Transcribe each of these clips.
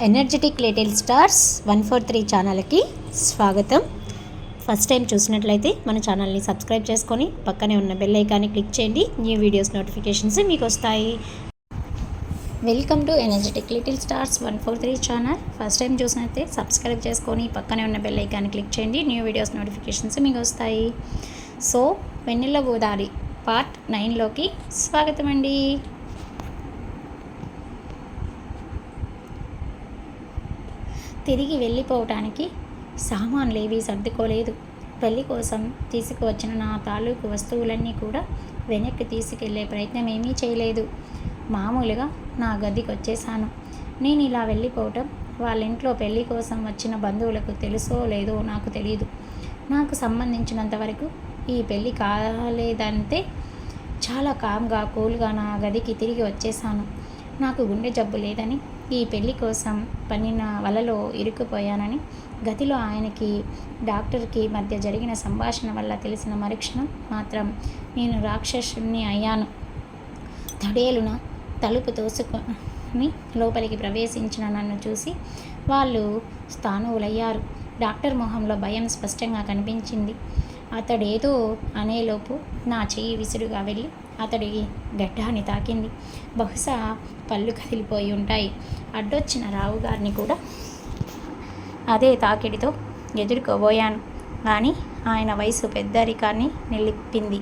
Energetic little stars 143 ఛానల్కి స్వాగతం. First time చూసినట్లయితే మన ఛానల్ని సబ్స్క్రైబ్ చేసుకొని పక్కనే ఉన్న బెల్ ఐకాన్ని క్లిక్ చేయండి. న్యూ వీడియోస్ నోటిఫికేషన్స్ మీకు వస్తాయి. Welcome to energetic little stars 143 channel. First time చూసినట్లయితే సబ్స్క్రైబ్ చేసుకొని పక్కనే ఉన్న బెల్ ఐకాన్ని క్లిక్ చేయండి. న్యూ వీడియోస్ నోటిఫికేషన్స్ మీకు వస్తాయి. సో వెన్నెల గోదావరి పార్ట్ 9లోకి స్వాగతం అండి. తిరిగి వెళ్ళిపోవటానికి సామాన్లేవి సర్దుకోలేదు. పెళ్లి కోసం తీసుకువచ్చిన నా తాలూకు వస్తువులన్నీ కూడా వెనక్కి తీసుకెళ్లే ప్రయత్నం ఏమీ చేయలేదు. మామూలుగా నా గదికి వచ్చేసాను. నేను ఇలా వెళ్ళిపోవటం వాళ్ళ ఇంట్లో పెళ్లి కోసం వచ్చిన బంధువులకు తెలుసో లేదో నాకు తెలియదు. నాకు సంబంధించినంత వరకు ఈ పెళ్ళి కాలేదంటే చాలా కామ్గా కూల్గా నా గదికి తిరిగి వచ్చేసాను. నాకు గుండె జబ్బు లేదని, ఈ పెళ్లి కోసం పన్నిన వలలో ఇరుక్కుపోయానని, గదిలో ఆయనకి డాక్టర్కి మధ్య జరిగిన సంభాషణ వల్ల తెలిసిన మరుక్షణం మాత్రం నేను రాక్షసుని అయ్యాను. తడేలున తలుపు తోసుకొని లోపలికి ప్రవేశించిన నన్ను చూసి వాళ్ళు స్థానువులయ్యారు. డాక్టర్ మొహంలో భయం స్పష్టంగా కనిపించింది. అతడేదో అనేలోపు నా చెయ్యి విసురుగా వెళ్ళి అతడి గడ్డాన్ని తాకింది. బహుశా పళ్ళు కదిలిపోయి ఉంటాయి. అడ్డొచ్చిన రావుగారిని కూడా అదే తాకిడితో ఎదుర్కోబోయాను. కానీ ఆయన వయసు పెద్దరికాన్ని నిలిపింది.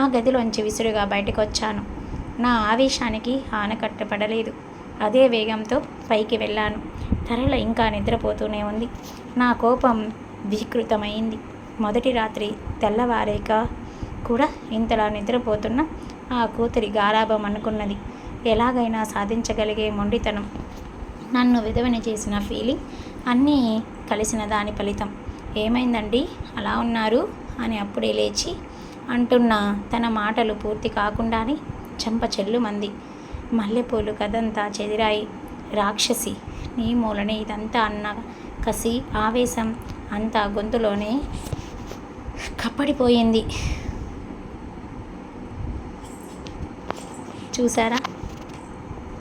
ఆ గదిలోంచి విసురుగా బయటకు వచ్చాను. నా ఆవేశానికి ఆనకట్ట పడలేదు. అదే వేగంతో పైకి వెళ్ళాను. తరల ఇంకా నిద్రపోతూనే ఉంది. నా కోపం వికృతమైంది. మొదటి రాత్రి తెల్లవారేక కూడా ఇంతలా నిద్రపోతున్న ఆ కూతురి గారాబం అనుకున్నది ఎలాగైనా సాధించగలిగే మొండితనం, నన్ను విధవని చేసిన ఫీలింగ్ అన్నీ కలిసిన దాని ఫలితం. ఏమైందండి అలా ఉన్నారు అని అప్పుడే లేచి అంటున్న తన మాటలు పూర్తి కాకుండానే చెంప చెల్లుమంది. మల్లెపూలు కదంతా చెదిరాయి. రాక్షసి, నీ మూలనే ఇదంతా అన్న కసి ఆవేశం అంతా గొంతులోనే కప్పడిపోయింది. చూసారా,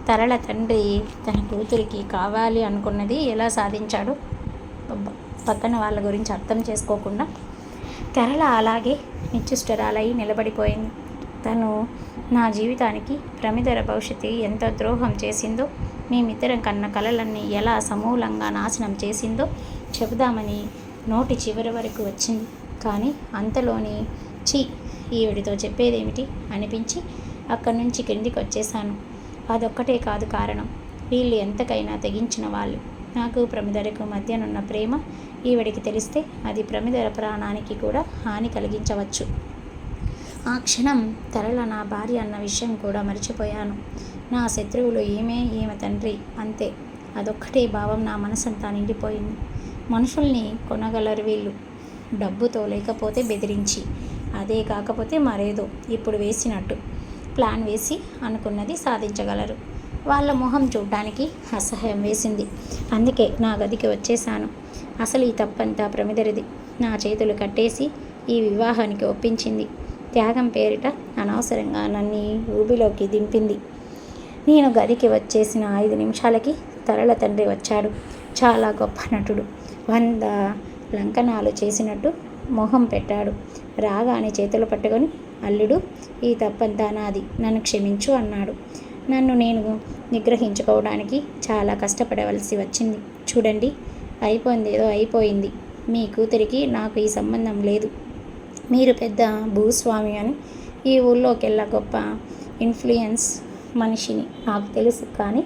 తరళ తండ్రి తన కూతురికి కావాలి అనుకున్నది ఎలా సాధించాడు. పక్కన వాళ్ళ గురించి అర్థం చేసుకోకుండా తరళ అలాగే నిశ్చిష్టురాలై నిలబడిపోయింది. తను నా జీవితానికి ప్రమిదర భవిష్యత్తు ఎంత ద్రోహం చేసిందో, మేమిద్దరం కన్న కలలన్నీ ఎలా సమూలంగా నాశనం చేసిందో చెబుదామని నోటి చివరి వరకు వచ్చింది. కానీ అంతలోని ఈవిడితో చెప్పేదేమిటి అనిపించి అక్కడి నుంచి కిందికి వచ్చేసాను. అదొక్కటే కాదు కారణం. వీళ్ళు ఎంతకైనా తెగించిన వాళ్ళు. నాకు ప్రమిదరకు మధ్యనున్న ప్రేమ ఈవిడికి తెలిస్తే అది ప్రమిదర ప్రాణానికి కూడా హాని కలిగించవచ్చు. ఆ క్షణం తరళ నా భార్య అన్న విషయం కూడా మర్చిపోయాను. నా శత్రువులు ఈమె తండ్రి అంతే. అదొక్కటే భావం నా మనసంతా నిండిపోయింది. మనుషుల్ని కొనగలరు వీళ్ళు, డబ్బుతో, లేకపోతే బెదిరించి, అదే కాకపోతే మరేదో ఇప్పుడు వేసినట్టు ప్లాన్ వేసి అనుకున్నది సాధించగలరు. వాళ్ళ మొహం చూడ్డానికి అసహ్యం వేసింది. అందుకే నా గదికి వచ్చేసాను. అసలు ఈ తప్పంతా ప్రమిదరిది. నా చేతులు కట్టేసి ఈ వివాహానికి ఒప్పించింది. త్యాగం పేరిట అనవసరంగా నన్ను ఊబిలోకి దింపింది. నేను గదికి వచ్చేసిన 5 నిమిషాలకి తరళ తండ్రి వచ్చాడు. చాలా గొప్ప నటుడు. 100 లంకనాలు చేసినట్టు మొహం పెట్టాడు. రాగానే చేతులు పట్టుకొని, అల్లుడు, ఈ తప్పంతా నాది, నన్ను క్షమించు అన్నాడు. నన్ను నేను నిగ్రహించుకోవడానికి చాలా కష్టపడవలసి వచ్చింది. చూడండి, అయిపోయింది ఏదో అయిపోయింది. మీ కూతురికి నాకు ఈ సంబంధం లేదు. మీరు పెద్ద భూస్వామి అని ఈ ఊళ్ళోకెల్లా గొప్ప ఇన్ఫ్లుయెన్స్ మనిషిని నాకు తెలుసు. కానీ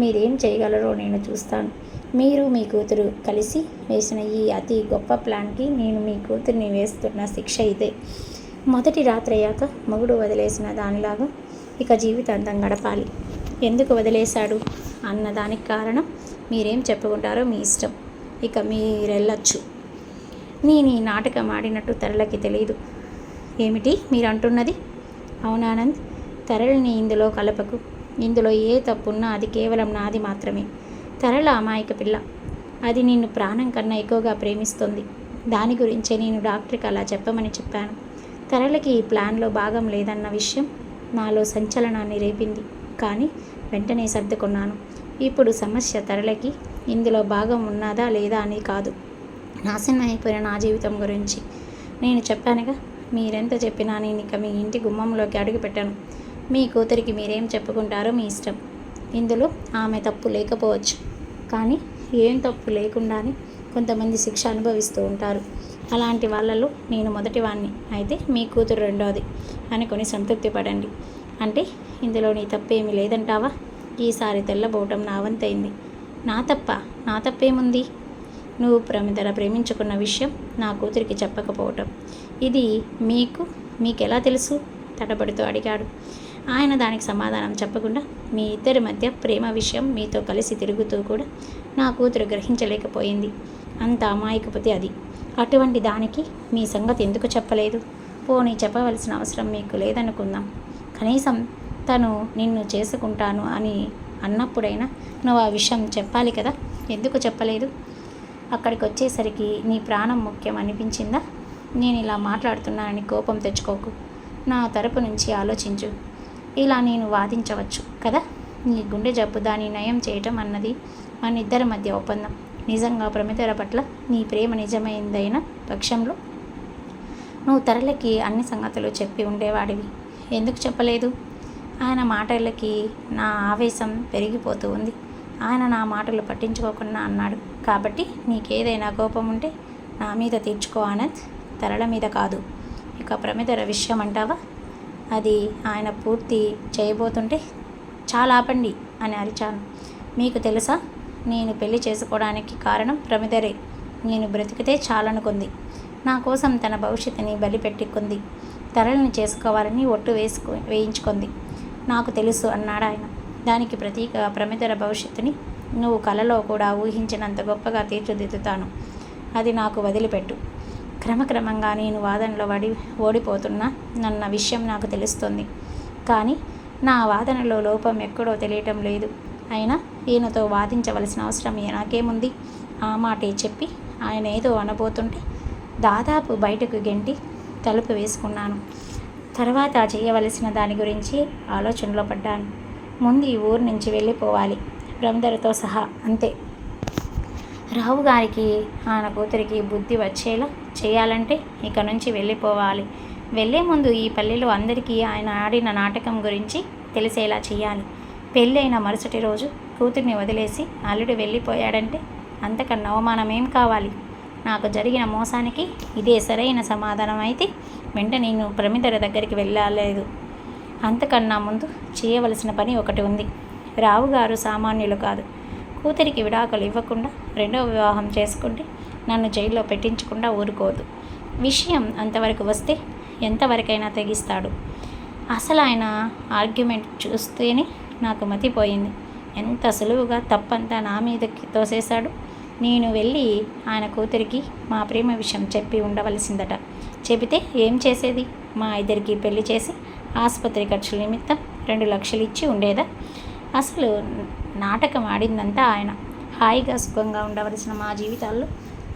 మీరేం చేయగలరో నేను చూస్తాను. మీరు మీ కూతురు కలిసి వేసిన ఈ అతి గొప్ప ప్లాన్కి నేను మీ కూతుర్ని వేస్తున్న శిక్ష ఇదే. మొదటి రాత్రి అయ్యాక మొగుడు వదిలేసిన దానిలాగా ఇక జీవితాంతం గడపాలి. ఎందుకు వదిలేశాడు అన్న దానికి కారణం మీరేం చెప్పుకుంటారో మీ ఇష్టం. ఇక మీరెళ్ళొచ్చు. నేను ఈ నాటకం ఆడినట్టు తరళకి తెలియదు. ఏమిటి మీరు అంటున్నది? అవునానంద్, తరళని ఇందులో కలపకు. ఇందులో ఏ తప్పున్నా అది కేవలం నాది మాత్రమే. తరళ అమాయక పిల్ల. అది నిన్ను ప్రాణం కన్నా ఎక్కువగా ప్రేమిస్తుంది. దాని గురించే నేను డాక్టర్కి అలా చెప్పమని చెప్పాను. తరళకి ఈ ప్లాన్లో భాగం లేదన్న విషయం నాలో సంచలనాన్ని రేపింది. కానీ వెంటనే సర్దుకున్నాను. ఇప్పుడు సమస్య తరళకి ఇందులో భాగం ఉన్నదా లేదా అని కాదు, నాశనం అయిపోయిన నా జీవితం గురించి. నేను చెప్పానుగా, మీరెంత చెప్పినా నేను ఇక మీ ఇంటి గుమ్మంలోకి అడుగు పెట్టను. మీ కూతురికి మీరేం చెప్పుకుంటారో మీ ఇష్టం. ఇందులో ఆమె తప్పు లేకపోవచ్చు, కానీ ఏం తప్పు లేకుండానే కొంతమంది శిక్ష అనుభవిస్తూ ఉంటారు. అలాంటి వాళ్ళలో నేను మొదటివాణ్ణి అయితే మీ కూతురు రెండోది అనుకొని సంతృప్తి పడండి. అంటే ఇందులో నీ తప్పేమీ లేదంటావా? ఈసారి తెల్లబోవటం నా వంతైంది. నా తప్పేముంది? నువ్వు ప్రమిదల ప్రేమించుకున్న విషయం నా కూతురికి చెప్పకపోవటం. ఇది మీకెలా తెలుసు? తడబడుతూ అడిగాడు. ఆయన దానికి సమాధానం చెప్పకుండా, మీ ఇద్దరి మధ్య ప్రేమ విషయం మీతో కలిసి తిరుగుతూ కూడా నా కూతురు గ్రహించలేకపోయింది. అంత అమాయకపోతే అది. అటువంటి దానికి మీ సంగతి ఎందుకు చెప్పలేదు? పోనీ చెప్పవలసిన అవసరం మీకు లేదనుకుందాం. కనీసం తను నిన్ను చేసుకుంటాను అని అన్నప్పుడైనా నువ్వు ఆ విషయం చెప్పాలి కదా. ఎందుకు చెప్పలేదు? అక్కడికి వచ్చేసరికి నీ ప్రాణం ముఖ్యం అనిపించిందా? నేను ఇలా మాట్లాడుతున్నానని కోపం తెచ్చుకోకు. నా తరపు నుంచి ఆలోచించు. ఇలా నేను వాదించవచ్చు కదా. నీ గుండె జబ్బు దాన్ని నయం చేయటం అన్నది మన ఇద్దరి మధ్య ఒప్పందం. నిజంగా ప్రమిదల పట్ల నీ ప్రేమ నిజమైందైన పక్షంలో నువ్వు తరళకి అన్ని సంగతులు చెప్పి ఉండేవాడివి. ఎందుకు చెప్పలేదు? ఆయన మాటలకి నా ఆవేశం పెరిగిపోతూ ఉంది. ఆయన నా మాటలు పట్టించుకోకుండా అన్నాడు. కాబట్టి నీకేదైనా కోపం ఉంటే నా మీద తీర్చుకో ఆనంద్, తరళ మీద కాదు. ఇక ప్రమిదల విషయం అంటావా? అది ఆయన పూర్తి చేయబోతుంటే చాలా ఆపండి అని అరిచాను. మీకు తెలుసా, నేను పెళ్లి చేసుకోవడానికి కారణం ప్రమిదరే. నేను బ్రతికితే చాలనుకుంది. నా కోసం తన భవిష్యత్తుని బలిపెట్టుకుంది. తరళని చేసుకోవాలని ఒట్టు వేయించుకుంది. నాకు తెలుసు అన్నాడు ఆయన. దానికి ప్రతీక ప్రమిదల భవిష్యత్తుని నువ్వు కలలో కూడా ఊహించినంత గొప్పగా తీర్చిదిద్దుతాను. అది నాకు వదిలిపెట్టు. క్రమక్రమంగా నేను వాదనలో ఓడిపోతున్నా నన్న విషయం నాకు తెలుస్తుంది. కానీ నా వాదనలో లోపం ఎక్కడో తెలియటం లేదు. అయినా ఈయనతో వాదించవలసిన అవసరం నాకేముంది? ఆ మాటే చెప్పి ఆయన ఏదో అనబోతుంటే దాదాపు బయటకు గెంటి తలుపు వేసుకున్నాను. తర్వాత చేయవలసిన దాని గురించి ఆలోచనలో పడ్డాను. ముందు ఈ ఊరు నుంచి వెళ్ళిపోవాలి, ప్రమిదలతో సహా. అంతే. రావు గారికి ఆయన కూతురికి బుద్ధి వచ్చేలా చేయాలంటే ఇక నుంచి వెళ్ళిపోవాలి. వెళ్ళే ముందు ఈ పల్లెలో అందరికీ ఆయన ఆడిన నాటకం గురించి తెలిసేలా చేయాలి. పెళ్ళైన మరుసటి రోజు కూతుర్ని వదిలేసి అల్లుడు వెళ్ళిపోయాడంటే అంతకన్నా అవమానం ఏం కావాలి? నాకు జరిగిన మోసానికి ఇదే సరైన సమాధానం అయితే వెంటనే నేను ప్రమిదల దగ్గరికి వెళ్ళలేదు. అంతకన్నా ముందు చేయవలసిన పని ఒకటి ఉంది. రావుగారు సామాన్యులు కాదు. కూతురికి విడాకులు ఇవ్వకుండా రెండవ వివాహం చేసుకుంటే నన్ను జైల్లో పెట్టించకుండా ఊరుకోదు. విషయం అంతవరకు వస్తే ఎంతవరకైనా తెగిస్తాడు. అసలు ఆయన ఆర్గ్యుమెంట్ చూస్తేనే నాకు మతిపోయింది. ఎంత సులువుగా తప్పంతా నా మీదకి తోసేశాడు. నేను వెళ్ళి ఆయన కూతురికి మా ప్రేమ విషయం చెప్పి ఉండవలసిందట. చెబితే ఏం చేసేది? మా ఇద్దరికి పెళ్లి చేసి ఆసుపత్రి ఖర్చుల నిమిత్తం 2 లక్షలు ఇచ్చి ఉండేదా? అసలు నాటకం ఆడిందంతా ఆయన. హాయిగా సుఖంగా ఉండవలసిన మా జీవితాల్లో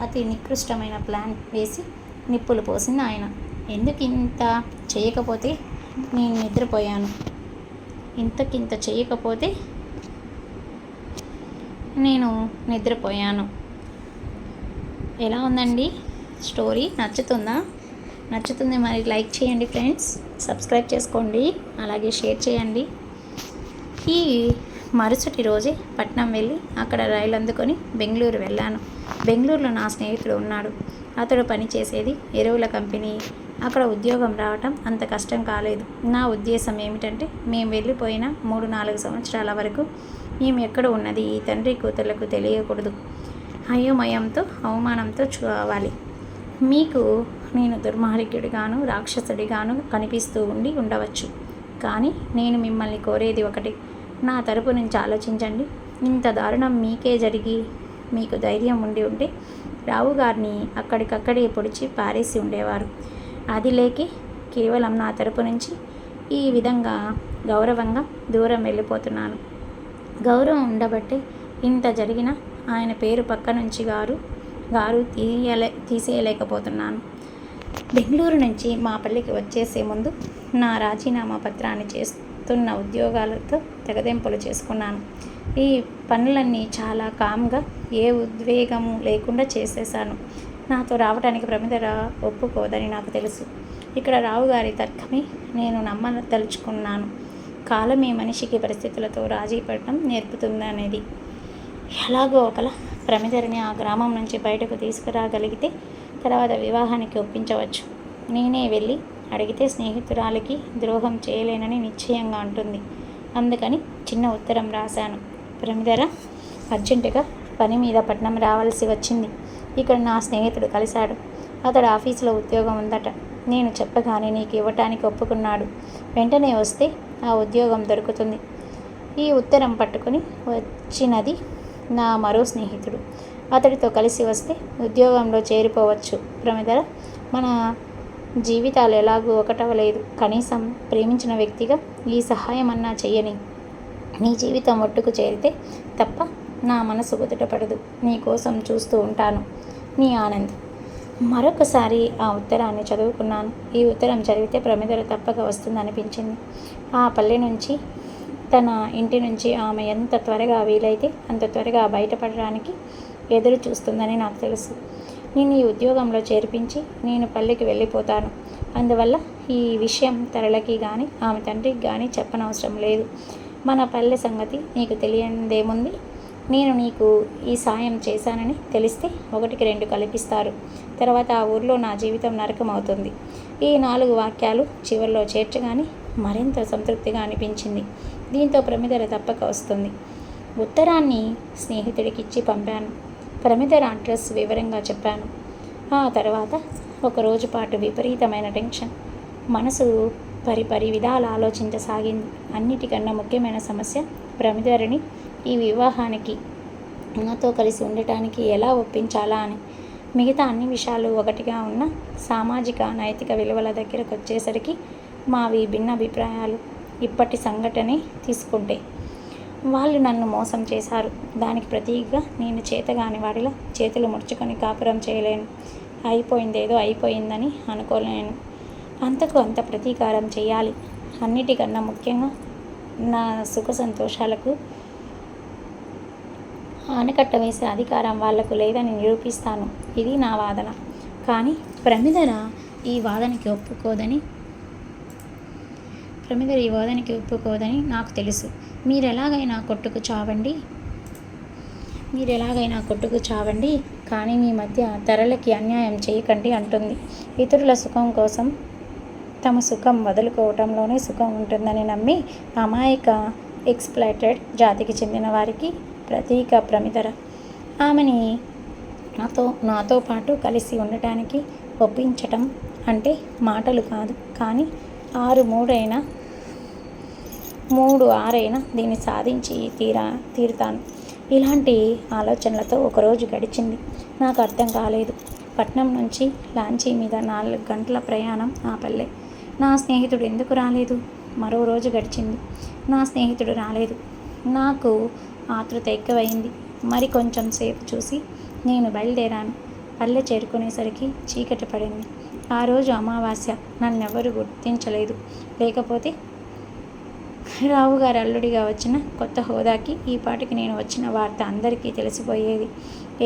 అతి నికృష్టమైన ప్లాన్ వేసి నిప్పులు పోసింది ఆయన. ఎందుకు ఇంత చేయకపోతే నేను నిద్రపోయాను. ఇంతకింత చేయకపోతే నేను నిద్రపోయాను. ఎలా ఉందండి స్టోరీ? నచ్చుతుంది మరి లైక్ చేయండి ఫ్రెండ్స్, సబ్స్క్రైబ్ చేసుకోండి, అలాగే షేర్ చేయండి. ఈ మరుసటి రోజే పట్నం వెళ్ళి అక్కడ రైలు అందుకొని బెంగళూరు వెళ్ళాను. బెంగళూరులో నా స్నేహితుడు ఉన్నాడు. అతడు పనిచేసేది ఎరువుల కంపెనీ. అక్కడ ఉద్యోగం రావటం అంత కష్టం కాలేదు. నా ఉద్దేశం ఏమిటంటే మేము వెళ్ళిపోయిన 3-4 సంవత్సరాల వరకు మేము ఎక్కడ ఉన్నది ఈ తండ్రి కూతుర్లకు తెలియకూడదు. అయోమయంతో అవమానంతో చూడాలి. మీకు నేను దుర్మార్గుడిగాను రాక్షసుడిగాను కనిపిస్తూ ఉండవచ్చు. కానీ నేను మిమ్మల్ని కోరేది ఒకటి. నా తరపు నుంచి ఆలోచించండి. ఇంత దారుణం మీకే జరిగి మీకు ధైర్యం ఉంటే రావు గారిని అక్కడికక్కడే పొడిచి పారేసి ఉండేవారు. అది లేకే కేవలం నా తరపు నుంచి ఈ విధంగా గౌరవంగా దూరం వెళ్ళిపోతున్నాను. గౌరవం ఉండబట్టే ఇంత జరిగినా ఆయన పేరు పక్క నుంచి గారు తీసేయలేకపోతున్నాను. బెంగళూరు నుంచి మా పల్లికి వచ్చేసే ముందు నా రాజీనామా పత్రాన్ని చేస్తున్న ఉద్యోగాలతో తెగదెంపులు చేసుకున్నాను. ఈ పనులన్నీ చాలా కామ్గా ఏ ఉద్వేగము లేకుండా చేసేశాను. నాతో రావడానికి ప్రమిదర ఒప్పుకోదని నాకు తెలుసు. ఇక్కడ రావుగారి తర్కమే నేను నమ్మదలుచుకున్నాను. కాలమే మనిషికి పరిస్థితులతో రాజీ పడటం నేర్పుతుందనేది. ఎలాగో ఒకలా ప్రమిదరిని ఆ గ్రామం నుంచి బయటకు తీసుకురాగలిగితే తర్వాత వివాహానికి ఒప్పించవచ్చు. నేనే వెళ్ళి అడిగితే స్నేహితురాలికి ద్రోహం చేయలేనని నిశ్చయంగా అంటుంది. అందుకని చిన్న ఉత్తరం రాశాను. ప్రమిదర అర్జెంటుగా పని మీద పట్నం రావాల్సి వచ్చింది. ఇక్కడ నా స్నేహితుడు కలిశాడు. అతడు ఆఫీసులో ఉద్యోగం ఉందట. నేను చెప్పగానే నీకు ఇవ్వటానికి ఒప్పుకున్నాడు. వెంటనే వస్తే ఆ ఉద్యోగం దొరుకుతుంది. ఈ ఉత్తరం పట్టుకొని వచ్చినది నా మరో స్నేహితుడు. అతడితో కలిసి వస్తే ఉద్యోగంలో చేరిపోవచ్చు. ప్రమిదర, మన జీవితాలు ఎలాగూ ఒకటవలేదు. కనీసం ప్రేమించిన వ్యక్తిగా ఈ సహాయం అన్నా చెయ్యని. నీ జీవితం ఒట్టుకు చేరితే తప్ప నా మనసు కుదుటపడదు. నీ కోసం చూస్తూ ఉంటాను. నీ ఆనంద్. మరొకసారి ఆ ఉత్తరాన్ని చదువుకున్నాను. ఈ ఉత్తరం చదివితే ప్రమిదర తప్పక వస్తుందనిపించింది. ఆ పల్లె నుంచి, తన ఇంటి నుంచి ఆమె ఎంత త్వరగా వీలైతే అంత త్వరగా బయటపడడానికి ఎదురు చూస్తుందని నాకు తెలుసు. నేను ఈ ఉద్యోగంలో చేర్పించి నేను పల్లెకి వెళ్ళిపోతాను. అందువల్ల ఈ విషయం తరళకి కానీ ఆమె తండ్రికి కానీ చెప్పనవసరం లేదు. మన పల్లె సంగతి నీకు తెలియనిదేముంది. నేను నీకు ఈ సాయం చేశానని తెలిస్తే 1కి 2 కల్పిస్తారు. తర్వాత ఆ ఊర్లో నా జీవితం నరకం అవుతుంది. ఈ 4 వాక్యాలు చివరిలో చేర్చగానే మరింత సంతృప్తిగా అనిపించింది. దీంతో ప్రమిదర తప్పక వస్తుంది. ఉత్తరాన్ని స్నేహితుడికిచ్చి పంపాను. ప్రమిదర అడ్రస్ వివరంగా చెప్పాను. ఆ తర్వాత ఒక రోజు పాటు విపరీతమైన టెన్షన్. మనసు పరిపరి విధాలు ఆలోచించసాగింది. అన్నిటికన్నా ముఖ్యమైన సమస్య ప్రమిదరిని ఈ వివాహానికి నాతో కలిసి ఉండటానికి ఎలా ఒప్పించాలా అని. మిగతా అన్ని విషయాలు ఒకటిగా ఉన్న సామాజిక నైతిక విలువల దగ్గరకు వచ్చేసరికి మావి భిన్న అభిప్రాయాలు. ఇప్పటి సంఘటనే తీసుకుంటే వాళ్ళు నన్ను మోసం చేశారు. దానికి ప్రతీకగా నేను చేతగాని వాడిలా చేతులు ముడుచుకొని కాపురం చేయలేను. అయిపోయిందేదో అయిపోయిందని అనుకోలేను. అంతకు అంత ప్రతీకారం చేయాలి. అన్నిటికన్నా ముఖ్యంగా నా సుఖ సంతోషాలకు ఆనకట్ట వేసే అధికారం వాళ్లకు లేదని నిరూపిస్తాను. ఇది నా వాదన. కానీ ప్రమిదర ఈ వాదనకి ఒప్పుకోదని నాకు తెలుసు. మీరెలాగైనా కొట్టుకు చావండి, కానీ మీ మధ్య తరళకి అన్యాయం చేయకండి అంటుంది. ఇతరుల సుఖం కోసం తమ సుఖం వదులుకోవటంలోనే సుఖం ఉంటుందని నమ్మి అమాయక ఎక్స్‌ప్లాయిటెడ్ జాతికి చెందిన వారికి ప్రతీక ప్రమిదర. ఆమెని నాతో పాటు కలిసి ఉండటానికి ఒప్పించటం అంటే మాటలు కాదు, కానీ 3-6 దీన్ని సాధించి తీరుతాను. ఇలాంటి ఆలోచనలతో ఒకరోజు గడిచింది. నాకు అర్థం కాలేదు. పట్నం నుంచి లాంచీ మీద 4 గంటల ప్రయాణం ఆ పల్లె. నా స్నేహితుడు ఎందుకు రాలేదు? మరో రోజు గడిచింది. నా స్నేహితుడు రాలేదు. నాకు ఆతృత ఎక్కువైంది. మరి కొంచెం సేపు చూసి నేను బయలుదేరాను. పల్లె చేరుకునేసరికి చీకటి పడింది. ఆ రోజు అమావాస్య. నన్నెవరూ గుర్తించలేదు. లేకపోతే రావుగారి అల్లుడిగా వచ్చిన కొత్త హోదాకి ఈ పాటికి నేను వచ్చిన వార్త అందరికీ తెలిసిపోయేది.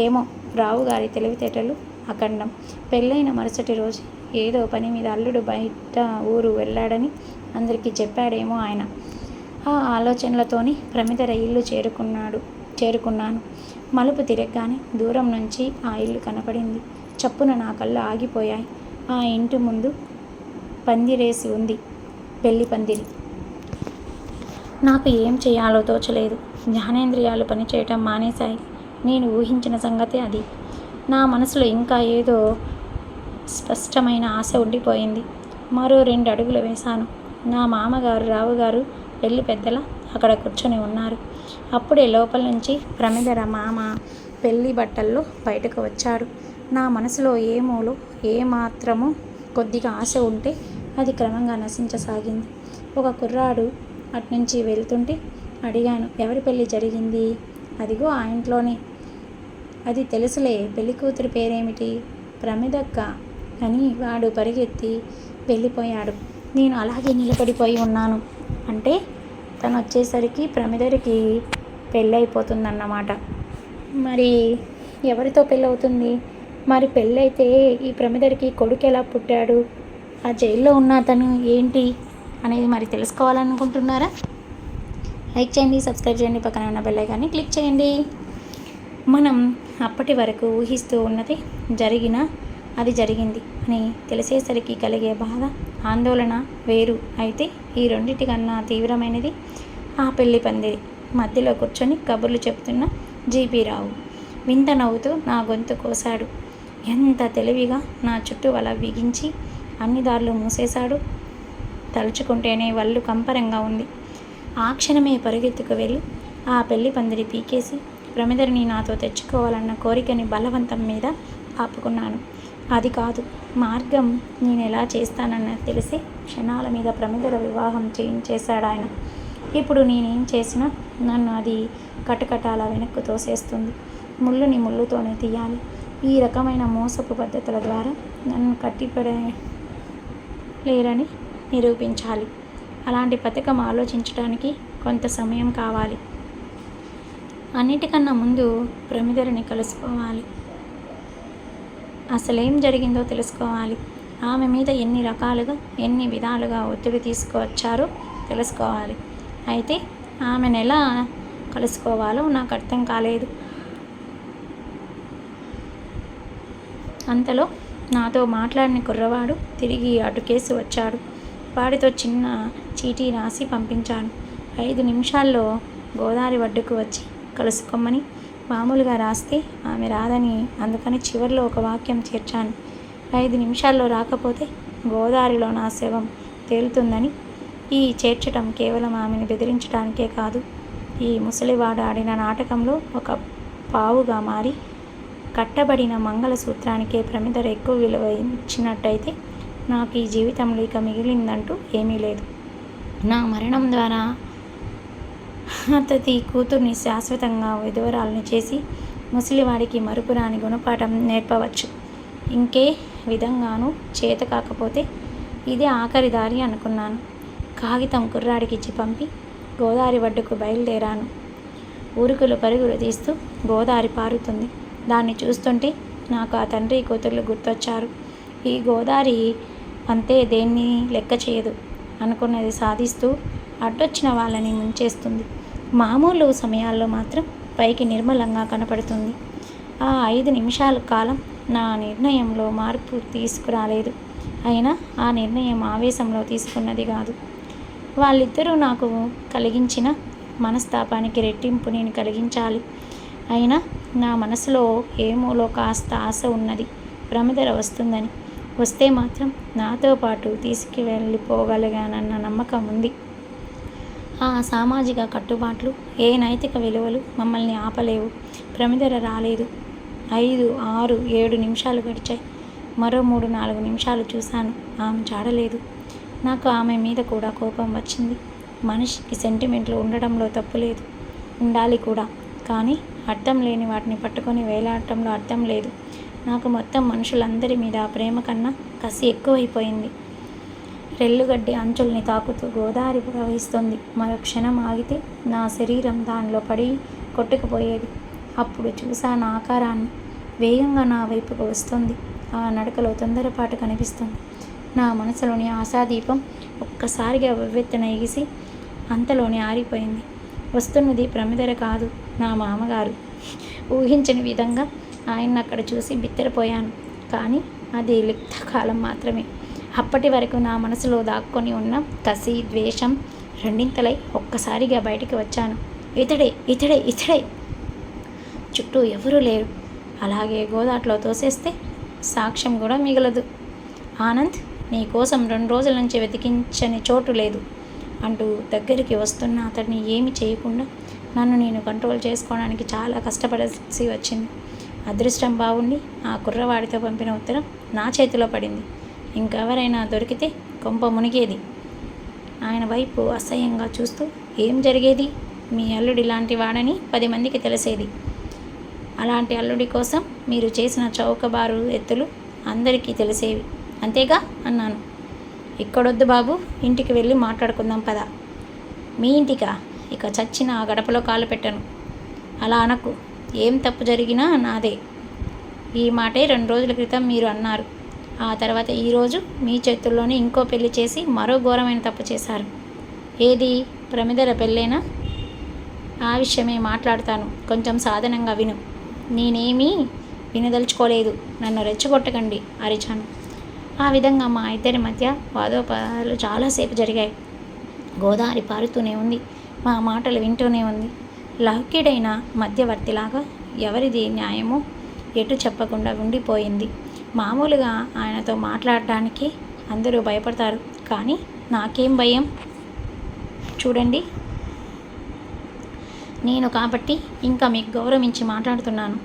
ఏమో, రావుగారి తెలివితేటలు అఖండం. పెళ్ళైన మరుసటి రోజు ఏదో పని మీద అల్లుడు బయట ఊరు వెళ్ళాడని అందరికీ చెప్పాడేమో ఆయన. ఆ ఆలోచనలతోనే ప్రమిదర ఇల్లు చేరుకున్నాను. మలుపు తిరగగానే దూరం నుంచి ఆ ఇల్లు కనపడింది. చప్పున నా కళ్ళు ఆగిపోయాయి. ఆ ఇంటి ముందు పందిరేసి ఉంది, పెళ్లి పందిరి. నాకు ఏం చేయాలో తోచలేదు. జ్ఞానేంద్రియాలు పనిచేయటం మానేశాయి. నేను ఊహించిన సంగతి అది. నా మనసులో ఇంకా ఏదో స్పష్టమైన ఆశ ఉండిపోయింది. మరో 2 అడుగులు వేశాను. నా మామగారు రావుగారు పెళ్లి పెద్దల అక్కడ కూర్చొని ఉన్నారు. అప్పుడే లోపల నుంచి ప్రమిదర మామ పెళ్లి బట్టల్లో బయటకు వచ్చాడు. నా మనసులో ఏమాత్రమో కొద్దిగా ఆశ ఉంటే అది క్రమంగా నశించసాగింది. ఒక కుర్రాడు అట్నుంచి వెళ్తుంటే అడిగాను, ఎవరి పెళ్లి జరిగింది? అదిగో ఆ ఇంట్లోనే. అది తెలుసులే, పెళ్లి కూతురు పేరేమిటి? ప్రమిదక్క అని వాడు పరిగెత్తి వెళ్ళిపోయాడు. నేను అలాగే నిలబడిపోయి ఉన్నాను. అంటే తను వచ్చేసరికి ప్రమిదరికి పెళ్ళి అయిపోతుందన్నమాట. మరి ఎవరితో పెళ్ళి అవుతుంది? మరి పెళ్ళైతే ఈ ప్రమిదరికి కొడుకు ఎలా పుట్టాడు? ఆ జైల్లో ఉన్న అతను ఏంటి అనేది మరి తెలుసుకోవాలనుకుంటున్నారా? లైక్ చేయండి, సబ్స్క్రైబ్ చేయండి, పక్కన ఉన్న బెల్ ఐకాన్ని క్లిక్ చేయండి. మనం అప్పటి వరకు ఊహిస్తూ ఉన్నది అది జరిగింది అని తెలిసేసరికి కలిగే బాధ, ఆందోళన వేరు. అయితే ఈ రెండింటికన్నా తీవ్రమైనది ఆ పెళ్లి పందిరి మధ్యలో కూర్చొని కబుర్లు చెప్తున్న జీపీ రావు. వింత నవ్వుతూ నా గొంతు కోశాడు. ఎంత తెలివిగా నా చుట్టూ వల బిగించి అన్ని దారులు మూసేశాడు. తలుచుకుంటేనే వల్లు కంపరంగా ఉంది. ఆ క్షణమే పరుగెత్తుకు వెళ్ళి ఆ పెళ్లి పందిరి పీకేసి ప్రమిదరిని నాతో తెచ్చుకోవాలన్న కోరికని బలవంతం మీద ఆపుకున్నాను. అది కాదు మార్గం. నేను ఎలా చేస్తానన్నది తెలిసి క్షణాల మీద ప్రమిదల వివాహం చేయించేశాడు ఆయన. ఇప్పుడు నేనేం చేసినా నన్ను అది కటకటాల వెనక్కు తోసేస్తుంది. ముళ్ళుని ముళ్ళుతోనే తీయాలి. ఈ రకమైన మోసపు పద్ధతుల ద్వారా నన్ను కట్టిపడలేరని నిరూపించాలి. అలాంటి పథకం ఆలోచించడానికి కొంత సమయం కావాలి. అన్నిటికన్నా ముందు ప్రమిదరిని కలుసుకోవాలి. అసలేం జరిగిందో తెలుసుకోవాలి. ఆమె మీద ఎన్ని విధాలుగా ఒత్తిడి తీసుకువచ్చారో తెలుసుకోవాలి. అయితే ఆమెను ఎలా కలుసుకోవాలో నాకు అర్థం కాలేదు. అంతలో నాతో మాట్లాడిన కుర్రవాడు తిరిగి అటుకేసి వచ్చాడు. వాడితో చిన్న చీటీ రాసి పంపించాను. 5 నిమిషాల్లో గోదావరి ఒడ్డుకు వచ్చి కలుసుకోమని మామూలుగా రాస్తే ఆమె రాదని, అందుకని చివరిలో ఒక వాక్యం చేర్చాను. 5 నిమిషాల్లో రాకపోతే గోదావరిలో నా శవం తేలుతుందని. ఈ చేర్చటం కేవలం ఆమెను బెదిరించడానికే కాదు, ఈ ముసలివాడు ఆడిన నాటకంలో ఒక పావుగా మారి కట్టబడిన మంగళసూత్రానికే ప్రమిదర ఎక్కువ విలువ ఇచ్చినట్టయితే నాకు ఈ జీవితంలో ఇక మిగిలిందంటూ ఏమీ లేదు. నా మరణం ద్వారా అతడి కూతుర్ని శాశ్వతంగా విధవరాలని చేసి ముసలివాడికి మరుపురాని గుణపాఠం నేర్పవచ్చు. ఇంకే విధంగానూ చేత కాకపోతే ఇదే ఆఖరి దారి అనుకున్నాను. కాగితం కుర్రాడికిచ్చి పంపి గోదావరి ఒడ్డుకు బయలుదేరాను. ఉరుకులు పరుగులు తీస్తూ గోదావరి పారుతుంది. దాన్ని చూస్తుంటే నాకు ఆ తండ్రి కూతుర్లు గుర్తొచ్చారు. ఈ గోదావరి అంతే, దేన్ని లెక్క చేయదు. అనుకున్నది సాధిస్తూ అడ్డొచ్చిన వాళ్ళని ముంచేస్తుంది. మామూలు సమయాల్లో మాత్రం పైకి నిర్మలంగా కనపడుతుంది. ఆ 5 నిమిషాల కాలం నా నిర్ణయంలో మార్పు తీసుకురాలేదు. అయినా ఆ నిర్ణయం ఆవేశంలో తీసుకున్నది కాదు. వాళ్ళిద్దరూ నాకు కలిగించిన మనస్తాపానికి రెట్టింపు నేను కలిగించాలి. అయినా నా మనసులో ఏమోలో కాస్త ఆశ ఉన్నది. ప్రమిదర వస్తుందని. వస్తే మాత్రం నాతో పాటు తీసుకువెళ్ళిపోగలిగానన్న నమ్మకం ఉంది. ఆ సామాజిక కట్టుబాట్లు, ఏ నైతిక విలువలు మమ్మల్ని ఆపలేవు. ప్రమిదర రాలేదు. 5, 6, 7 నిమిషాలు గడిచాయి. మరో 3, 4 నిమిషాలు చూశాను. ఆమె చాడలేదు. నాకు ఆమె మీద కూడా కోపం వచ్చింది. మనిషికి సెంటిమెంట్లు ఉండడంలో తప్పులేదు, ఉండాలి కూడా. కానీ అర్థం లేని వాటిని పట్టుకొని వేలాడటంలో అర్థం లేదు. నాకు మొత్తం మనుషులందరి మీద ప్రేమ కన్నా కసి ఎక్కువైపోయింది. రెల్లుగడ్డి అంచుల్ని తాకుతూ గోదావరి ప్రవహిస్తుంది. మరో క్షణం ఆగితే నా శరీరం దానిలో పడి కొట్టుకుపోయేది. అప్పుడు చూశాను ఆకారాన్ని. వేగంగా నా వైపుకు వస్తుంది. ఆ నడకలో తొందరపాటు కనిపిస్తుంది. నా మనసులోని ఆశాదీపం ఒక్కసారిగా ఉవ్వెత్తున ఎగిసి అంతలోనే ఆరిపోయింది. వస్తున్నది ప్రమిదర కాదు, నా మామగారు. ఊహించని విధంగా ఆయన్ని అక్కడ చూసి బిత్తరపోయాను. కానీ అది లిప్తకాలం మాత్రమే. అప్పటి వరకు నా మనసులో దాక్కొని ఉన్న కసి, ద్వేషం రెండింతలై ఒక్కసారిగా బయటికి వచ్చాను. ఇతడే ఇతడే ఇతడే! చుట్టూ ఎవరూ లేరు. అలాగే గోదాట్లో తోసేస్తే సాక్ష్యం కూడా మిగలదు. ఆనంద్, నీ కోసం 2 రోజుల నుంచి వెతికించని చోటు లేదు అంటూ దగ్గరికి వస్తున్న అతడిని ఏమి చేయకుండా నన్ను నేను కంట్రోల్ చేసుకోవడానికి చాలా కష్టపడాల్సి వచ్చింది. అదృష్టం బాగుండి ఆ కుర్రవాడితో పంపిన ఉత్తరం నా చేతిలో పడింది. ఇంకెవరైనా దొరికితే కొంప మునిగేది. ఆయన వైపు అసహ్యంగా చూస్తూ, ఏం జరిగేది? మీ అల్లుడి లాంటి వాడని 10 మందికి తెలిసేది. అలాంటి అల్లుడి కోసం మీరు చేసిన చౌకబారు ఎత్తులు అందరికీ తెలిసేవి, అంతేగా అన్నాను. ఇక్కడొద్దు బాబు, ఇంటికి వెళ్ళి మాట్లాడుకుందాం పద. మీ ఇంటికా? ఇక చచ్చిన ఆ గడపలో కాలు పెట్టను. అలా అనకు. ఏం తప్పు జరిగినా నాదే. ఈ మాటే 2 రోజుల క్రితం మీరు అన్నారు. ఆ తర్వాత ఈరోజు మీ చేతుల్లోనే ఇంకో పెళ్లి చేసి మరో ఘోరమైన తప్పు చేశారు. ఏది? ప్రమిదల పెళ్ళేనా? ఆ విషయమే మాట్లాడతాను. కొంచెం సాధనంగా విను. నేనేమీ వినదలుచుకోలేదు. నన్ను రెచ్చగొట్టకండి అరిచాను. ఆ విధంగా మా ఇద్దరి మధ్య వాదోపవాదాలు చాలాసేపు జరిగాయి. గోదావరి పారుతూనే ఉంది. మా మాటలు వింటూనే ఉంది. లౌక్యుడైన మధ్యవర్తిలాగా ఎవరిది న్యాయమో ఎటు చెప్పకుండా ఉండిపోయింది. మామూలుగా ఆయనతో మాట్లాడడానికి అందరూ భయపడతారు, కానీ నాకేం భయం? చూడండి, నేను కాబట్టి ఇంకా మీకు గౌరవించి మాట్లాడుతున్నాను.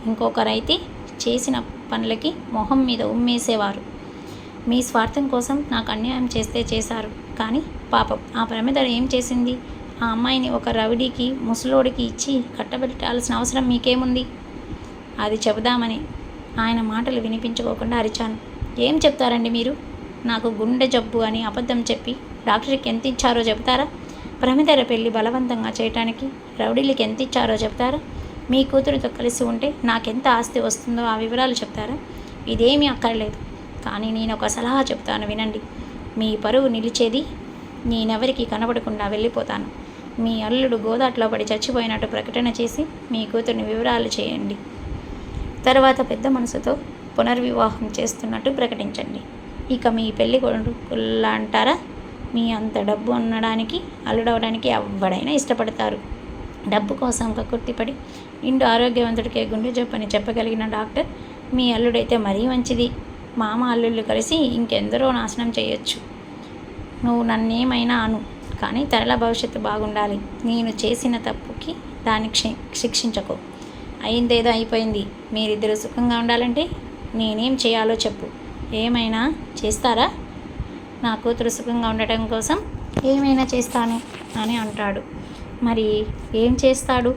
ఇంకొకరైతే చేసిన పనులకి మొహం మీద ఉమ్మేసేవారు. మీ స్వార్థం కోసం నాకు అన్యాయం చేస్తే చేశారు, కానీ పాపం ఆ ప్రమిద ఏం చేసింది? ఆ అమ్మాయిని ఒక రౌడీకి, ముసలోడికి ఇచ్చి కట్టబెట్టాల్సిన అవసరం మీకేముంది? అది చెబుదామని ఆయన మాటలు వినిపించుకోకుండా అరిచాను. ఏం చెప్తారండి మీరు? నాకు గుండె జబ్బు అని అబద్ధం చెప్పి డాక్టర్కి ఎంత ఇచ్చారో చెబుతారా? ప్రమిదల పెళ్లి బలవంతంగా చేయటానికి రౌడీలకి ఎంత ఇచ్చారో చెప్తారా? మీ కూతురితో కలిసి ఉంటే నాకెంత ఆస్తి వస్తుందో ఆ వివరాలు చెప్తారా? ఇదేమీ అక్కర్లేదు, కానీ నేను ఒక సలహా చెప్తాను వినండి. మీ పరువు నిలిచేది నేనెవరికి కనబడకుండా వెళ్ళిపోతాను. మీ అల్లుడు గోదాట్లో పడి చచ్చిపోయినట్టు ప్రకటన చేసి మీ కూతురిని వివరాలు చేయండి. తర్వాత పెద్ద మనసుతో పునర్వివాహం చేస్తున్నట్టు ప్రకటించండి. ఇక మీ పెళ్లి కొడుకుల్లా అంటారా? మీ అంత డబ్బు ఉండడానికి, అల్లుడవడానికి ఎవడైనా ఇష్టపడతారు. డబ్బు కోసం కక్కుర్తిపడి నిండు ఆరోగ్యవంతుడికే గుండె జబ్బని చెప్పగలిగిన డాక్టర్ మీ అల్లుడైతే మరీ మంచిది. మామ అల్లుళ్ళు కలిసి ఇంకెందరో నాశనం చేయొచ్చు. నువ్వు నన్నేమైనా అను, కానీ తరల భవిష్యత్తు బాగుండాలి. నేను చేసిన తప్పుకి దాన్ని శిక్షించకు. అయిందేదో అయిపోయింది. మీరిద్దరూ సుఖంగా ఉండాలంటే నేనేం చేయాలో చెప్పు. ఏమైనా చేస్తారా? నా కూతురు సుఖంగా ఉండటం కోసం ఏమైనా చేస్తాను అని అంటాడు. మరి ఏం చేస్తాడు?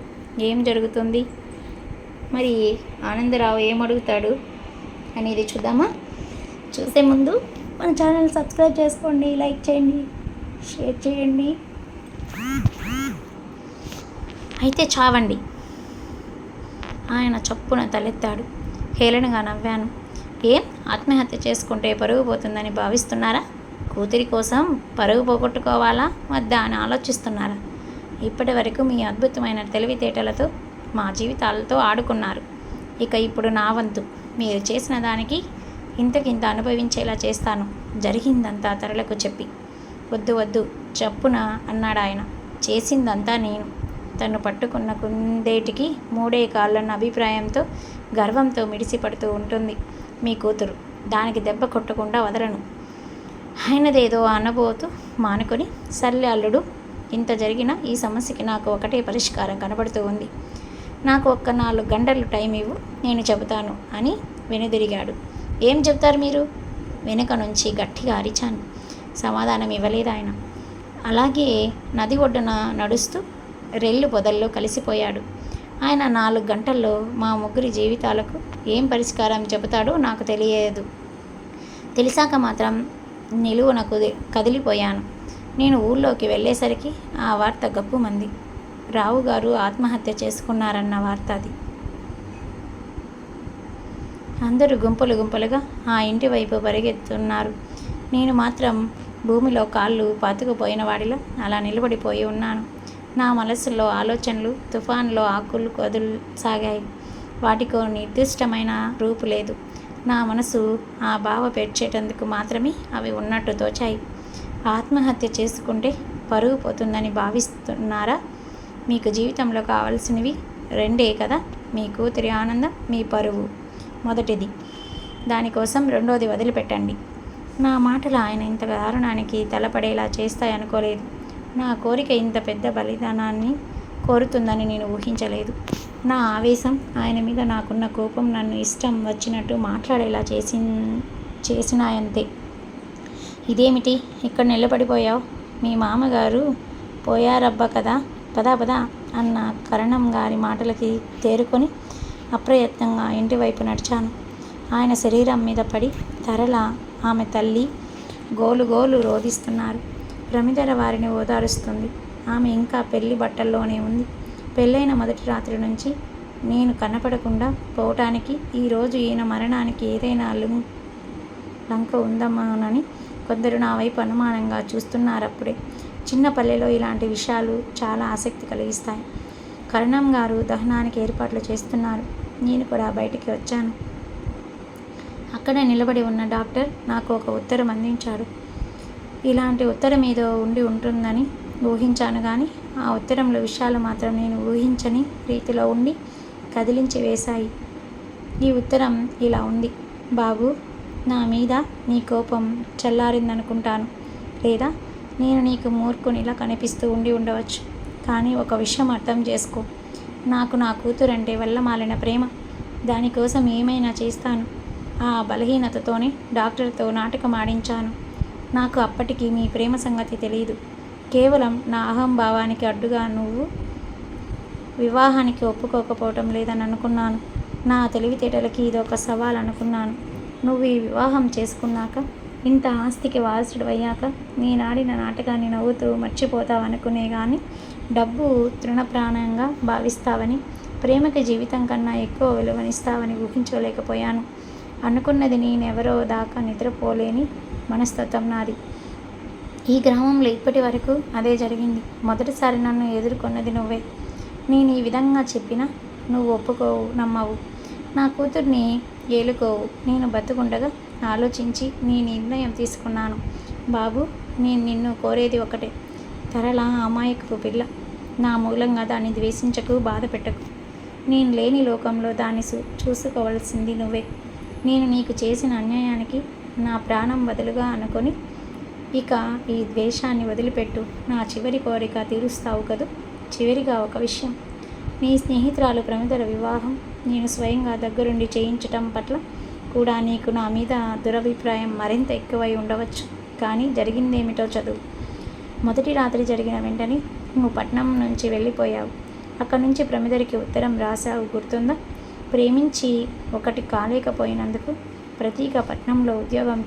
ఏం జరుగుతుంది? మరి ఆనందరావు ఏమడుగుతాడు అనేది చూద్దామా? చూసే ముందు మన ఛానల్ సబ్స్క్రైబ్ చేసుకోండి, లైక్ చేయండి, షేర్ చేయండి. అయితే చావండి. ఆయన చప్పున తలెత్తాడు. హేళనగా నవ్వాను. ఏం, ఆత్మహత్య చేసుకుంటే పరుగు పోతుందని భావిస్తున్నారా? కూతురి కోసం పరుగు పోగొట్టుకోవాలా వద్దా అని ఆలోచిస్తున్నారా? ఇప్పటి వరకు మీ అద్భుతమైన తెలివితేటలతో మా జీవితాలతో ఆడుకున్నారు. ఇక ఇప్పుడు నా వంతు. మీరు చేసిన దానికి ఇంతకింత అనుభవించేలా చేస్తాను. జరిగిందంతా తరలకు చెప్పి. వద్దు వద్దు చప్పున అన్నాడు ఆయన. చేసిందంతా నేను. తను పట్టుకున్న కుందేటికి 3 కాళ్ళన్న అభిప్రాయంతో గర్వంతో మిడిసిపడుతూ ఉంటుంది మీ కూతురు. దానికి దెబ్బ కొట్టకుండా వదలను. ఆయనదేదో అనబోతూ మానుకొని, సర్లే అల్లుడు, ఇంత జరిగినా ఈ సమస్యకి నాకు ఒకటే పరిష్కారం కనబడుతూ ఉంది. నాకు ఒక్క 4 గంటలు టైం ఇవ్వు, నేను చెబుతాను అని వెనుదిరిగాడు. ఏం చెప్తారు మీరు? వెనుక నుంచి గట్టిగా అరిచాను. సమాధానం ఇవ్వలేదు ఆయన. అలాగే నది ఒడ్డున నడుస్తూ రెల్లు పొదల్లో కలిసిపోయాడు. ఆయన 4 గంటల్లో మా ముగ్గురి జీవితాలకు ఏం పరిష్కారం చెబుతాడో నాకు తెలియదు. తెలిసాక మాత్రం నిలువున కదిలిపోయాను. నేను ఊళ్ళోకి వెళ్ళేసరికి ఆ వార్త గప్పుమంది. రావుగారు ఆత్మహత్య చేసుకున్నారన్న వార్త అది. అందరూ గుంపులు గుంపులుగా ఆ ఇంటి వైపు పరిగెత్తున్నారు. నేను మాత్రం భూమిలో కాళ్ళు పాతుకుపోయిన వాడిలో అలా నిలబడిపోయి ఉన్నాను. నా మనసులో ఆలోచనలు తుఫాన్లో ఆకులు కదులుసాగాయి. వాటికో నిర్దిష్టమైన రూపు లేదు. నా మనసు ఆ బావ పేర్చేటందుకు మాత్రమే అవి ఉన్నట్టు తోచాయి. ఆత్మహత్య చేసుకుంటే పరుగు పోతుందని భావిస్తున్నారా? మీకు జీవితంలో కావాల్సినవి 2 కదా, మీ కూతురి ఆనందం, మీ పరువు మొదటిది. దానికోసం 2వది వదిలిపెట్టండి. నా మాటలు ఆయన ఇంత దారుణానికి తలపడేలా చేస్తాయనుకోలేదు. నా కోరిక ఇంత పెద్ద బలిదానాన్ని కోరుతుందని నేను ఊహించలేదు. నా ఆవేశం, ఆయన మీద నాకున్న కోపం నన్ను ఇష్టం వచ్చినట్టు మాట్లాడేలా చేసినాయంతే. ఇదేమిటి ఇక్కడ నిలబడిపోయావు? మీ మామగారు పోయారబ్బా కదా, పదా పదా అన్న కరణం గారి మాటలకి తేరుకొని అప్రయత్నంగా ఇంటి వైపు నడిచాను. ఆయన శరీరం మీద పడి తరల, ఆమె తల్లి గోలు గోలు రోధిస్తున్నారు. ప్రమిదల వారిని ఓదారుస్తుంది. ఆమె ఇంకా పెళ్లి బట్టల్లోనే ఉంది. పెళ్ళైన మొదటి రాత్రి నుంచి నేను కనపడకుండా పోవటానికి ఈరోజు ఈయన మరణానికి ఏదైనా లంక ఉందమ్మానని కొందరు నా వైపు అనుమానంగా చూస్తున్నారప్పుడే. చిన్న పల్లెలో ఇలాంటి విషయాలు చాలా ఆసక్తి కలిగిస్తాయి. కరణం గారు దహనానికి ఏర్పాట్లు చేస్తున్నారు. నేను కూడా బయటికి వచ్చాను. అక్కడే నిలబడి ఉన్న డాక్టర్ నాకు ఒక ఉత్తరం అందించాడు. ఇలాంటి ఉత్తరం ఏదో ఉండి ఉంటుందని ఊహించాను, కానీ ఆ ఉత్తరంలో విషయాలు మాత్రం నేను ఊహించని రీతిలో ఉండి కదిలించి వేశాయి. ఈ ఉత్తరం ఇలా ఉంది: బాబు, నా మీద నీ కోపం చల్లారిందనుకుంటాను, లేదా నేను నీకు మూర్ఖునిలా కనిపిస్తూ ఉండవచ్చు. కానీ ఒక విషయం అర్థం చేసుకో. నాకు నా కూతురంటే వల్లమాలిన ప్రేమ. దానికోసం ఏమైనా చేస్తాను. ఆ బలహీనతతోనే డాక్టర్తో నాటకం ఆడించాను. నాకు అప్పటికి మీ ప్రేమ సంగతి తెలియదు. కేవలం నా అహంభావానికి అడ్డుగా నువ్వు వివాహానికి ఒప్పుకోకపోవటం లేదని అనుకున్నాను. నా తెలివితేటలకి ఇదొక సవాల్ అనుకున్నాను. నువ్వు ఈ వివాహం చేసుకున్నాక, ఇంత ఆస్తికి వారసుడు అయ్యాక నేనాడిన నాటకాన్ని నవ్వుతూ మర్చిపోతావనుకునే కానీ డబ్బు తృణప్రాణంగా భావిస్తావని, ప్రేమకి జీవితం కన్నా ఎక్కువ విలువనిస్తావని ఊహించుకోలేకపోయాను. అనుకున్నది నేనెవరో దాకా నిద్రపోలేని మనస్తత్వం నాది. ఈ గ్రామంలో ఇప్పటి వరకు అదే జరిగింది. మొదటిసారి నన్ను ఎదుర్కొన్నది నువ్వే. నేను ఈ విధంగా చెప్పినా నువ్వు ఒప్పుకోవు, నమ్మవు. నా కూతుర్ని ఏలుకోవు. నేను బతుకుండగా ఆలోచించి నీ నిర్ణయం తీసుకున్నాను. బాబు, నేను నిన్ను కోరేది ఒకటే. తరళ అమాయకపు పిల్ల. నా మూలంగా దాన్ని ద్వేషించకు, బాధ పెట్టకు. నేను లేని లోకంలో దాన్ని చూసుకోవాల్సింది నువ్వే. నేను నీకు చేసిన అన్యాయానికి నా ప్రాణం బదులుగా అనుకొని ఇక ఈ ద్వేషాన్ని వదిలిపెట్టు. నా చివరి కోరిక తీరుస్తావు కదూ. చివరిగా ఒక విషయం. నీ స్నేహితురాలు ప్రమిదల వివాహం నేను స్వయంగా దగ్గరుండి చేయించటం పట్ల కూడా నీకు నా మీద దురభిప్రాయం మరింత ఎక్కువై ఉండవచ్చు. కానీ జరిగిందేమిటో చదువు. మొదటి రాత్రి జరిగిన వెంటనే నువ్వు పట్నం నుంచి వెళ్ళిపోయావు. అక్కడి నుంచి ప్రమిదరికి ఉత్తరం రాశావు, గుర్తుందా? ప్రేమించి ఒకటి కాలేకపోయినందుకు ప్రతీక పట్నంలో ఉద్యోగం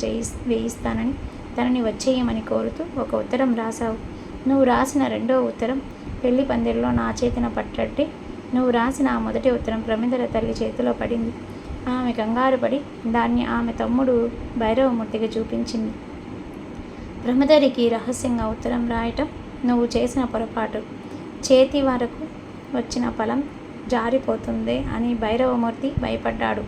వేయిస్తానని తనని వచ్చేయమని కోరుతూ ఒక ఉత్తరం రాశావు. నువ్వు రాసిన రెండో ఉత్తరం పెళ్లి పందిరిలో నా చేతిన పట్టట్టే నువ్వు రాసిన ఆ మొదటి ఉత్తరం ప్రమిదల తల్లి చేతిలో పడింది. ఆమె కంగారు పడి దాన్ని ఆమె తమ్ముడు భైరవమూర్తికి చూపించింది. ప్రమిదరికి రహస్యంగా ఉత్తరం రాయటం నువ్వు చేసిన పొరపాటు. చేతి వరకు వచ్చిన ఫలం జారిపోతుందే అని భైరవమూర్తి భయపడ్డాడు.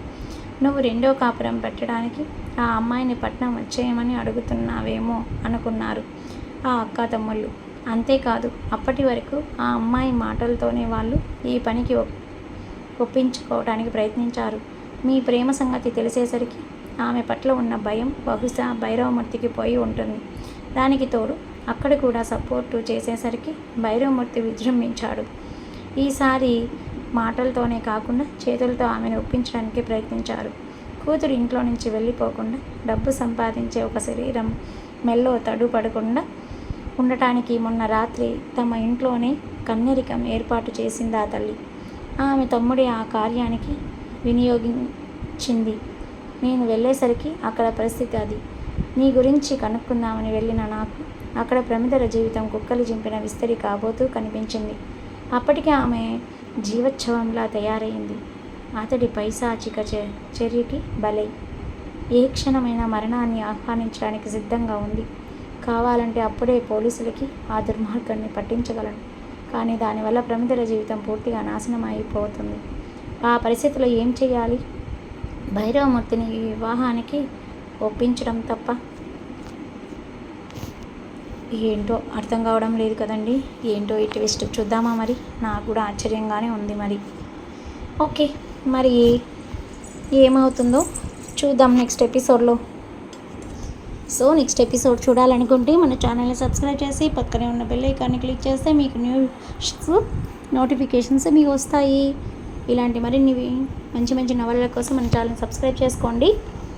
నువ్వు రెండో కాపురం పెట్టడానికి ఆ అమ్మాయిని పట్నం వచ్చేయమని అడుగుతున్నావేమో అనుకున్నారు ఆ అక్క తమ్ముళ్ళు. అంతేకాదు, అప్పటి వరకు ఆ అమ్మాయి మాటలతోనే వాళ్ళు ఈ పనికి ఒప్పించుకోవడానికి ప్రయత్నించారు. మీ ప్రేమ సంగతి తెలిసేసరికి ఆమె పట్ల ఉన్న భయం బహుశా భైరవమూర్తికి పోయి ఉంటుంది. దానికి తోడు అక్కడ కూడా సపోర్టు చేసేసరికి భైరవమూర్తి విజృంభించాడు. ఈసారి మాటలతోనే కాకుండా చేతులతో ఆమెను ఒప్పించడానికి ప్రయత్నించారు. కూతురు ఇంట్లో నుంచి వెళ్ళిపోకుండా, డబ్బు సంపాదించే ఒక శరీరం మెల్లో తడుపడకుండా ఉండటానికి మొన్న రాత్రి తమ ఇంట్లోనే కన్నెరికం ఏర్పాటు చేసింది ఆ తల్లి. ఆమె తమ్ముడి ఆ కార్యానికి వినియోగించింది. నేను వెళ్ళేసరికి అక్కడ పరిస్థితి అది. నీ గురించి కనుక్కుందామని వెళ్ళిన నాకు అక్కడ ప్రమిదల జీవితం కుక్కలు చింపిన విస్తరి కాబోతూ కనిపించింది. అప్పటికే ఆమె జీవోత్సవంలా తయారైంది. అతడి పైశాచిక చర్యకి బలై ఏ క్షణమైన మరణాన్ని ఆహ్వానించడానికి సిద్ధంగా ఉంది. కావాలంటే అప్పుడే పోలీసులకి ఆ దుర్మార్గాన్ని పట్టించగలను. కానీ దానివల్ల ప్రమిదల జీవితం పూర్తిగా నాశనం అయిపోతుంది. ఆ పరిస్థితిలో ఏం చేయాలి? భైరవమూర్తిని ఈ వివాహానికి ఒప్పించడం తప్ప ఏంటో అర్థం కావడం లేదు కదండి. ఏంటో ఈ ట్విస్ట్ చూద్దామా? మరి నాకు కూడా ఆశ్చర్యంగానే ఉంది. మరి ఓకే, మరి ఏమవుతుందో చూద్దాం నెక్స్ట్ ఎపిసోడ్లో. సో నెక్స్ట్ ఎపిసోడ్ చూడాలనుకుంటే మన ఛానల్ని సబ్స్క్రైబ్ చేసి పక్కనే ఉన్న బెల్ ఐకాన్ని క్లిక్ చేస్తే మీకు న్యూస్ నోటిఫికేషన్స్ మీకు వస్తాయి. ఇలాంటి మరిన్ని మంచి మంచి నవలల కోసం మన ఛానల్ని సబ్స్క్రైబ్ చేసుకోండి.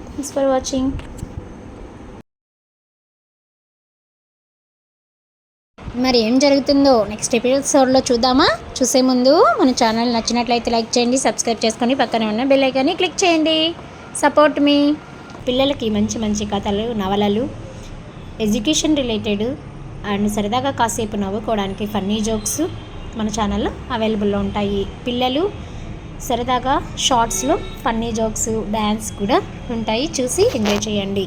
Thanks for watching. మరి ఏం జరుగుతుందో నెక్స్ట్ ఎపిసోడ్లో చూద్దామా? చూసే ముందు మన ఛానల్ నచ్చినట్లయితే లైక్ చేయండి, సబ్స్క్రైబ్ చేసుకొని పక్కనే ఉన్న బెల్ ఐకాన్ని క్లిక్ చేయండి. సపోర్ట్ మీ. పిల్లలకి మంచి మంచి కథలు, నవలలు, ఎడ్యుకేషన్ రిలేటెడ్ అండ్ సరదాగా కాసేపు నవ్వుకోవడానికి ఫన్నీ జోక్స్ మన ఛానల్లో అవైలబుల్లో ఉంటాయి. పిల్లలు సరదాగా షార్ట్స్లో ఫన్నీ జోక్స్, డ్యాన్స్ కూడా ఉంటాయి, చూసి ఎంజాయ్ చేయండి.